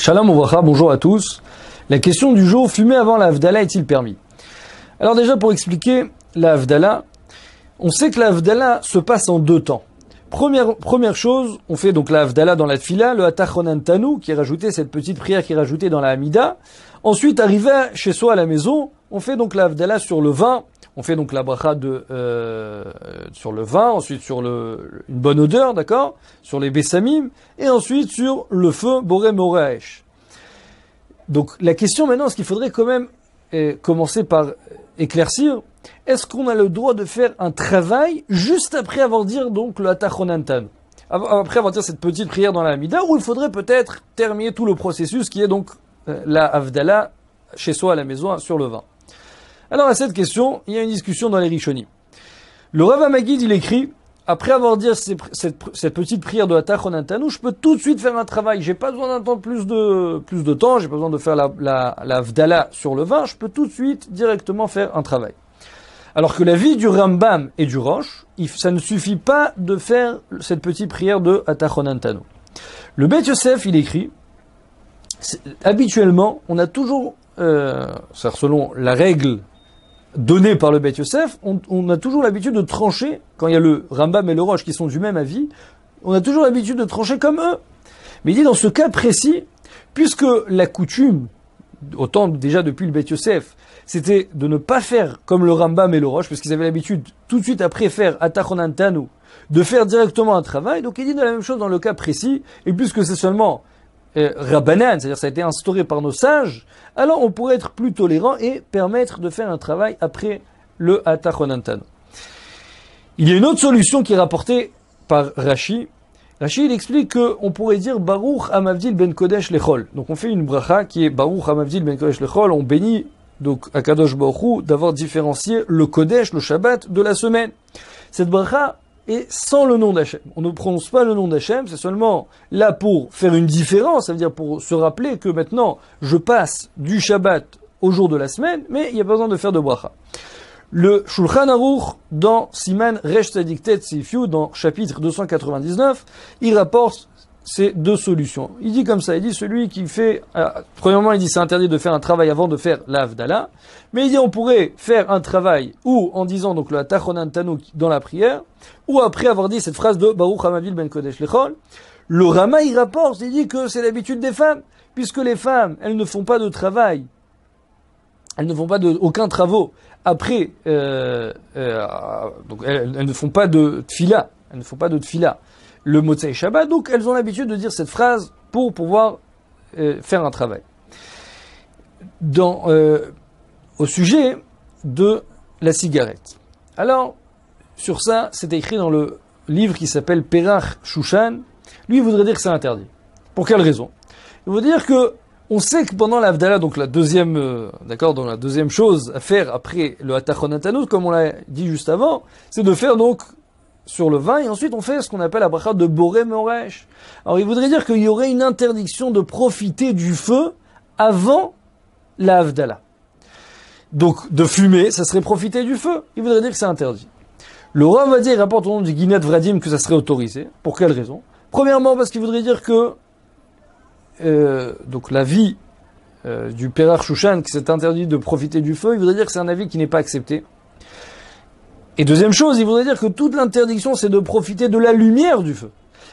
Shalom Ouvracha, bonjour à tous. La question du jour, fumer avant la Havdalah est-il permis? Alors déjà pour expliquer la Havdalah, on sait que la Havdalah se passe en deux temps. Première chose, on fait donc la Havdalah dans la Tfila, le Hatachonan Tanu, qui est rajouté, cette petite prière qui est rajoutée dans la Hamida. Ensuite, arrivé chez soi à la maison, on fait donc la Havdalah sur le vin. On fait donc la bracha sur le vin, ensuite sur une bonne odeur, d'accord, sur les bessamim, et ensuite sur le feu Boré Moraesh. Donc la question maintenant, ce qu'il faudrait quand même commencer par éclaircir, est-ce qu'on a le droit de faire un travail juste après avoir dit donc le Hatachonan Tanu, après avoir dit cette petite prière dans la Hamida, ou il faudrait peut-être terminer tout le processus qui est donc la Havdalah chez soi à la maison sur le vin. Alors à cette question, il y a une discussion dans les Rishonim. Le Rav Hamagid, il écrit, après avoir dit cette petite prière de Hatachonan Tanu, je peux tout de suite faire un travail. J'ai pas besoin d'attendre plus de temps, j'ai pas besoin de faire la Havdalah sur le vin, je peux tout de suite directement faire un travail. Alors que l'avis du Rambam et du Rosh, ça ne suffit pas de faire cette petite prière de Hatachonan Tanu. Le Beit Yosef, il écrit, habituellement, on a toujours, selon la règle donnée par le Beit Yosef, on a toujours l'habitude de trancher, quand il y a le Rambam et le Rosh qui sont du même avis, on a toujours l'habitude de trancher comme eux. Mais il dit dans ce cas précis, puisque la coutume, autant déjà depuis le Beit Yosef, c'était de ne pas faire comme le Rambam et le Rosh, parce qu'ils avaient l'habitude tout de suite après faire Hatachonan Tanu, de faire directement un travail, donc il dit de la même chose dans le cas précis, et puisque c'est seulement Rabbanan, c'est-à-dire ça a été instauré par nos sages, alors on pourrait être plus tolérant et permettre de faire un travail après le Hatachonan Tanu. Il y a une autre solution qui est rapportée par Rashi. Rashi, il explique qu'on pourrait dire Baruch Hamavdil ben Kodesh lechol. Donc on fait une bracha qui est Baruch Hamavdil ben Kodesh lechol, on bénit donc Akadosh Baruch Hu d'avoir différencié le Kodesh, le Shabbat, de la semaine. Cette bracha et sans le nom d'Hachem. On ne prononce pas le nom d'Hachem, c'est seulement là pour faire une différence, ça veut dire pour se rappeler que maintenant, je passe du Shabbat au jour de la semaine, mais il n'y a pas besoin de faire de bracha. Le Shulchan Aruch, dans Siman Resh Tzadik Tet Sif Yud, dans chapitre 299, il rapporte ces deux solutions. Il dit comme ça, il dit celui qui fait, premièrement il dit c'est interdit de faire un travail avant de faire la Havdalah, mais il dit on pourrait faire un travail ou en disant donc le Hatachonan Tanu dans la prière, ou après avoir dit cette phrase de Baruch Hamavdil ben Kodesh lechol. Le Rama il rapporte, il dit que c'est l'habitude des femmes, puisque les femmes elles ne font pas de travail, elles ne font pas aucun travaux après, donc elles ne font pas de tfila, elles ne font pas de tfila le Motzei Shabbat, donc elles ont l'habitude de dire cette phrase pour pouvoir faire un travail. Au sujet de la cigarette. Alors, sur ça, c'est écrit dans le livre qui s'appelle Perach Shushan. Lui, il voudrait dire que c'est interdit. Pour quelle raison? Il veut dire que on sait que pendant la Havdalah, donc la deuxième chose à faire après le Hatachonan Tanu, comme on l'a dit juste avant, c'est de faire donc sur le vin, et ensuite on fait ce qu'on appelle la bracha de Boré Moraesh. Alors il voudrait dire qu'il y aurait une interdiction de profiter du feu avant la Havdalah. Donc de fumer, ça serait profiter du feu. Il voudrait dire que c'est interdit. Le Rav va dire, il rapporte au nom du Ginat Vradim que ça serait autorisé. Pour quelle raison? Premièrement parce qu'il voudrait dire que donc l'avis du Perach Shushan qui s'est interdit de profiter du feu, il voudrait dire que c'est un avis qui n'est pas accepté. Et deuxième chose, il voudrait dire que toute l'interdiction, c'est de profiter de la lumière du feu.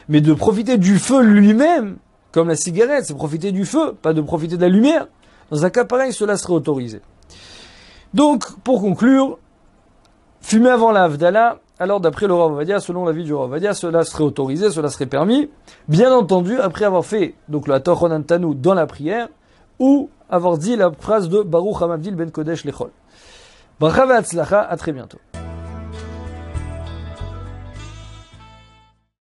Mais de profiter du feu lui-même, comme la cigarette, c'est profiter du feu, pas de profiter de la lumière. Dans un cas pareil, cela serait autorisé. Donc, pour conclure, fumer avant la Havdalah, alors d'après le Rav Ovadia, selon l'avis du Rav Ovadia, cela serait autorisé, cela serait permis. Bien entendu, après avoir fait donc le Hatachonan Tanu dans la prière, ou avoir dit la phrase de Baruch Hamavdil ben Kodesh lechol. Bracha ve'atzlacha, à très bientôt.